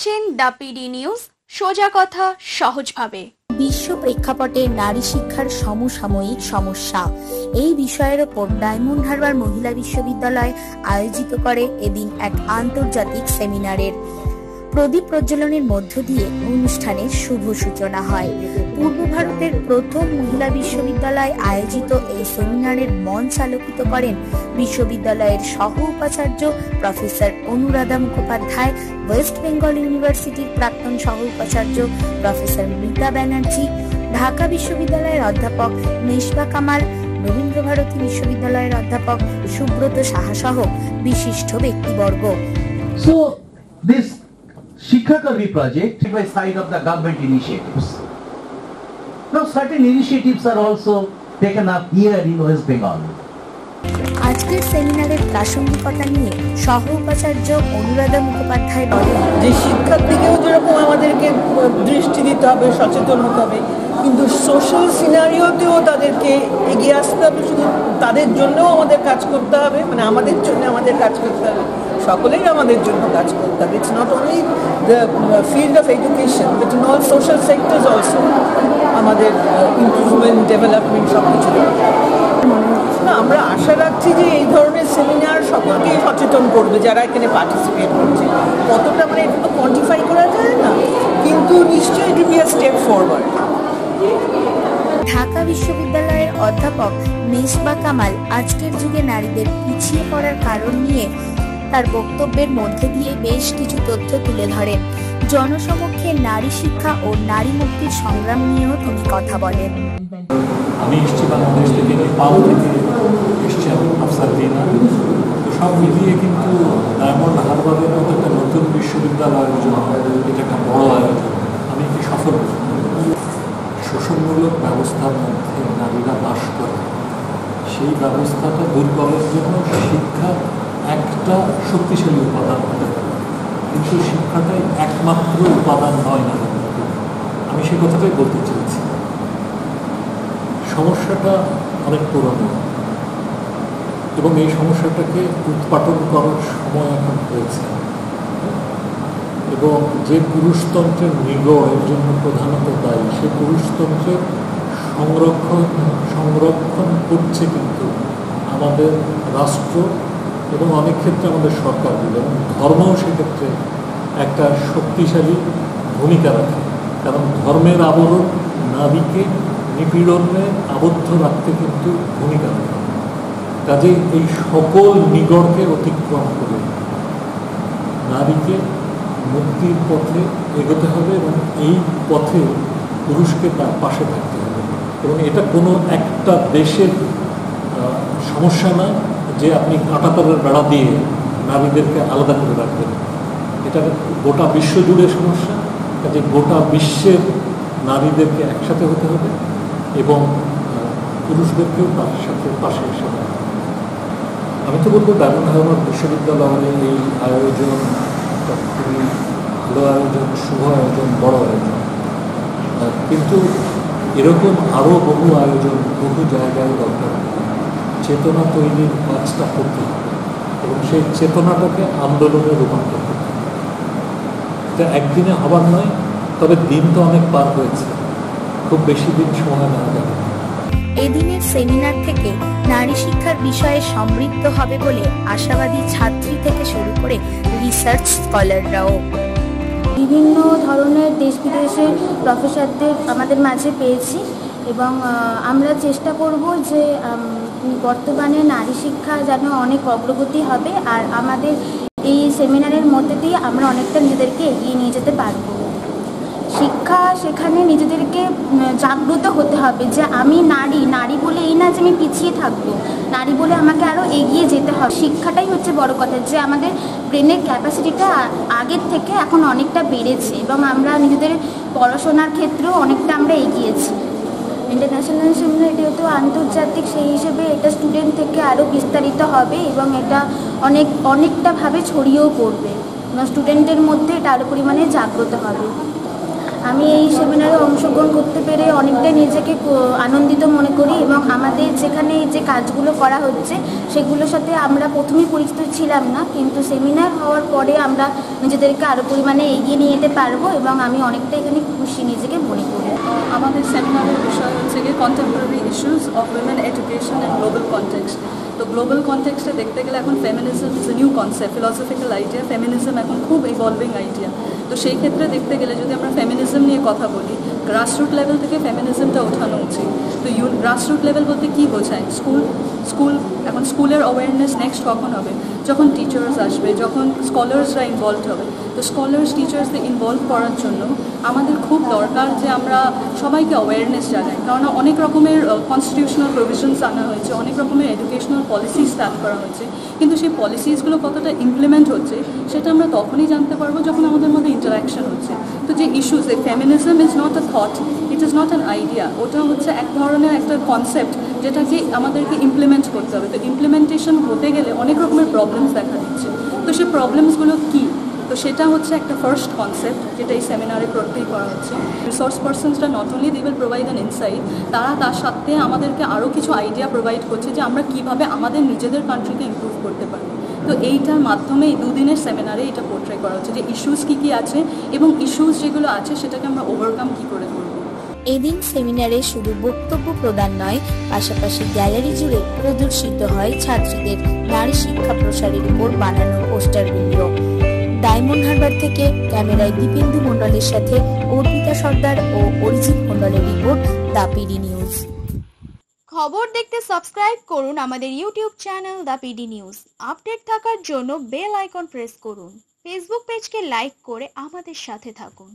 দেখছেন the PD news, সোজা কথা সহজভাবে। বিশ্ব প্রেক্ষাপটে নারী শিক্ষার সমসাময়িক সমস্যা এই বিষয়ের ওপর ডায়মন্ড হারবার মহিলা বিশ্ববিদ্যালয় আয়োজিত করে এদিন এক আন্তর্জাতিক সেমিনারের। প্রদীপ প্রজ্বলনের মধ্য দিয়ে অনুষ্ঠানের শুভ সূচনা হয়। পূর্ব ভারতের প্রথম মহিলা বিশ্ববিদ্যালয় আয়োজিত এই সেমিনারের মঞ্চ আলোকিত করেন বিশ্ববিদ্যালয়ের সহ উপাচার্য প্রফেসর অনুরাধা মুখোপাধ্যায়, ওয়েস্ট বেঙ্গল ইউনিভার্সিটির প্রাক্তন সহ উপাচার্য প্রফেসর মৃতা ব্যানার্জি, ঢাকা বিশ্ববিদ্যালয়ের অধ্যাপক মেশবা কামাল, রবীন্দ্রভারতী বিশ্ববিদ্যালয়ের অধ্যাপক সুব্রত সাহা সহ বিশিষ্ট ব্যক্তিবর্গ। Shikha Kavi project by side of the government initiatives. Now certain initiatives are also taken up here in West Bengal. আজকের সেমিনারের প্রাসঙ্গিকতা নিয়ে সহ উপাচার্য অনুরাধা মুখোপাধ্যায় বলেন যে শিক্ষার দিকেও যেরকম আমাদেরকে দৃষ্টি দিতে হবে, সচেতন হতে হবে, কিন্তু সোশ্যাল সিনারিওতেও তাদেরকে এগিয়ে আসতে হবে। শুধু তাদের জন্যও আমাদের কাজ করতে হবে, মানে আমাদের জন্য আমাদের কাজ করতে হবে, সকলেই আমাদের জন্য কাজ করতে হবে। It's not only the field of education but in all social sectors also আমাদের ইমপ্রুভমেন্ট, ডেভেলপমেন্ট সব কিছু। না, আমরা আশা রাখছি যে এই ধরনের সেমিনার সকলকেই সচেতন করবে যারা এখানে পার্টিসিপেট করছে। কতটা মানে এটা তো কোয়ান্টিফাই করা যায় না, কিন্তু নিশ্চয়ই it will be a step forward. Dhaka বিশ্ববিদ্যালয়ের অধ্যাপক মেশবা কামাল আজকের যুগে নারীদের পিছিয়ে পড়ার কারণ নিয়ে তার বক্তব্যের মধ্যে দিয়ে বেশ কিছু তথ্য তুলে ধরেন। জনসমক্ষে নারী শিক্ষা ও নারী মুক্তির সংগ্রাম নিয়েও তিনি কথা বলেন। আমি এসেছি বাংলাদেশ থেকে, পাল থেকে এসেছি, আমি আফসার দিনা। সব মিলিয়ে কিন্তু ডায়মন্ড হারবারের মতো একটা নতুন বিশ্ববিদ্যালয় আয়োজন, এটা একটা বড় আয়োজন। আমি একে সফল শোষণমূলক ব্যবস্থার মধ্যে নারীরা বাস করে, সেই ব্যবস্থাটা দূর করার জন্য শিক্ষা একটা শক্তিশালী উপাদান হতে পারে, কিন্তু শিক্ষাটাই একমাত্র উপাদান নয় না। আমি সে কথাটাই বলতে চেয়েছি। সমস্যাটা অনেক পুরনো এবং এই সমস্যাটাকে উৎপাটন করার সময় এখন হয়েছে, এবং যে পুরুষতন্ত্রের নিগড় এর জন্য প্রধানত দায়ী, সে পুরুষতন্ত্রের সংরক্ষণ করছে কিন্তু আমাদের রাষ্ট্র এবং অনেক ক্ষেত্রে আমাদের সরকারগুলো, এবং ধর্মও সেক্ষেত্রে একটা শক্তিশালী ভূমিকা রাখে। কারণ ধর্মের আবরণ নারীকে নিপীড়নে আবদ্ধ রাখতে কিন্তু ভূমিকা রাখে। কাজেই এই সকল নিগড়কে অতিক্রম করে নারীকে মুক্তির পথে এগোতে হবে, এবং এই পথে পুরুষকে তার পাশে থাকতে হবে। এবং এটা কোনো একটা দেশের সমস্যা না যে আপনি কাঁটাতারের বেড়া দিয়ে নারীদেরকে আলাদা করে রাখবেন। এটা গোটা বিশ্ব জুড়ে সমস্যা। কাজে গোটা বিশ্বের নারীদেরকে একসাথে হতে হবে এবং পুরুষদেরকেও তার সাথে পাশে এসে হবে। আমি তো বলবো ডায়মন্ড হারবার বিশ্ববিদ্যালয়ের এই আয়োজন খুবই ভালো আয়োজন, শুভ আয়োজন, বড় আয়োজন। কিন্তু এরকম আরও বহু আয়োজন বহু জায়গায় দরকার। চেতনা তৈরির কাজটা করতে হবে এবং সেই চেতনাটাকে আন্দোলনে রূপান্তর করতে হবে। এটা একদিনে হবার নয়, তবে দিন তো অনেক পার হয়েছে, খুব বেশি দিন সময় নেওয়া যাবে। এদিনের সেমিনার থেকে নারী শিক্ষার বিষয়ে সমৃদ্ধ হবে বলে আশাবাদী ছাত্রী থেকে শুরু করে রিসার্চ স্কলাররাও। বিভিন্ন ধরনের দেশ বিদেশের প্রফেসরদের আমাদের মাঝে পেয়েছি এবং আমরা চেষ্টা করব যে বর্তমানে নারী শিক্ষা যেন অনেক অগ্রগতি হবে, আর আমাদের এই সেমিনারের মধ্যে দিয়ে আমরা অনেকটা নিজেদেরকে এগিয়ে নিয়ে যেতে পারব। শিক্ষা সেখানে নিজেদেরকে জাগ্রত হতে হবে যে আমি নারী বলে এই না যে আমি পিছিয়ে থাকবো, নারী বলে আমাকে আরও এগিয়ে যেতে হবে। শিক্ষাটাই হচ্ছে বড় কথা, যে আমাদের ব্রেনের ক্যাপাসিটিটা আগের থেকে এখন অনেকটা বেড়েছে এবং আমরা নিজেদের পড়াশোনার ক্ষেত্রেও অনেকটা আমরা এগিয়েছি। ইন্টারন্যাশনাল সেমিনার যেহেতু আন্তর্জাতিক, সেই হিসেবে এটা স্টুডেন্ট থেকে আরও বিস্তারিত হবে এবং এটা অনেকটাভাবে ছড়িয়েও পড়বে এবং স্টুডেন্টদের মধ্যে এটা আরও পরিমাণে জাগ্রত হবে। আমি এই সেমিনারে অংশগ্রহণ করতে পেরে অনেকটাই নিজেকে আনন্দিত মনে করি এবং আমাদের যেখানে যে কাজগুলো করা হচ্ছে সেগুলোর সাথে আমরা প্রথমেই পরিচিত ছিলাম না, কিন্তু সেমিনার হওয়ার পরে আমরা নিজেদেরকে আরও পরিমাণে এগিয়ে নিয়ে যেতে পারবো এবং আমি অনেকটা এখানে খুশি নিজেকে মনে করি। আমাদের সেমিনারের বিষয় হচ্ছে গিয়ে contemporary issues of women education and global context. তো গ্লোবাল কনটেক্সটে দেখতে গেলে এখন feminism is a new concept, philosophical idea. Feminism এখন খুব ইভলভিং আইডিয়া। তো সেই ক্ষেত্রে দেখতে গেলে যদি আমরা ফেমিনিজম নিয়ে কথা বলি, গ্রাসরুট লেভেল থেকে ফেমিনিজমটা ওঠানো উচিত। তো গ্রাসরুট লেভেল বলতে কী বোঝায়? স্কুল এখন স্কুলের অ্যাওয়ারনেস নেক্সট কখন হবে? যখন টিচার্স আসবে, যখন স্কলার্সরা ইনভলভ হবে। তো স্কলার্স টিচার্সদের ইনভলভ করার জন্য আমাদের খুব দরকার যে আমরা সবাইকে অ্যাওয়ারনেস জানাই, কারণ অনেক রকমের কনস্টিটিউশনাল প্রভিশনস আনা হয়েছে, অনেক রকমের এডুকেশনাল পলিসিস স্টার্ট করা হয়েছে, কিন্তু সেই পলিসিসগুলো কতটা ইমপ্লিমেন্ট হচ্ছে সেটা আমরা তখনই জানতে পারবো যখন আমাদের মধ্যে ইন্টারাকশন হচ্ছে। তো যে ইস্যুস, এই feminism is not a thought, it is not an idea, ওটা হচ্ছে এক ধরনের একটা কনসেপ্ট যেটাকে আমাদেরকে ইমপ্লিমেন্ট করতে হবে। তো ইমপ্লিমেন্টেশন হতে গেলে অনেক রকমের প্রবলেমস দেখা দিচ্ছে। তো সেই প্রবলেমসগুলো কী? তো সেটা হচ্ছে একটা ফার্স্ট কনসেপ্ট যেটা এই সেমিনারে প্রত্যেক করা হচ্ছে। রিসোর্স পার্সনসরা not only they will provide an insight, তারা তার সাথে আমাদেরকে আরও কিছু আইডিয়া প্রোভাইড করছে যে আমরা কীভাবে আমাদের নিজেদের কান্ট্রিকে ইমপ্রুভ করতে পারি। তো এইটার মাধ্যমে এই দুদিনের সেমিনারে এটা পোর্ট্রে করা হচ্ছে যে ইস্যুস কী কী আছে এবং ইস্যুস যেগুলো আছে সেটাকে আমরা ওভারকাম কী করে করব। এদিন সেমিনারে শুধু বক্তব্য প্রদান নয়, পাশাপাশি গ্যালারি জুড়ে প্রদর্শিত হয় ছাত্রীদের নারী শিক্ষা প্রসারের উপর বানানো পোস্টারগুলো। ডায়মন্ড হারবার থেকে ক্যামেরায় দীপেন্দু মণ্ডলের সাথে অর্পিতা সর্দার ও অরিজিৎ মণ্ডলের রিপোর্ট, দ্য পিডি নিউজ। খবর দেখতে সাবস্ক্রাইব করুন আমাদের YouTube channel the PD news. Update থাকার জন্য বেল আইকন প্রেস করুন। ফেসবুক পেজকে লাইক করে আমাদের সাথে থাকুন।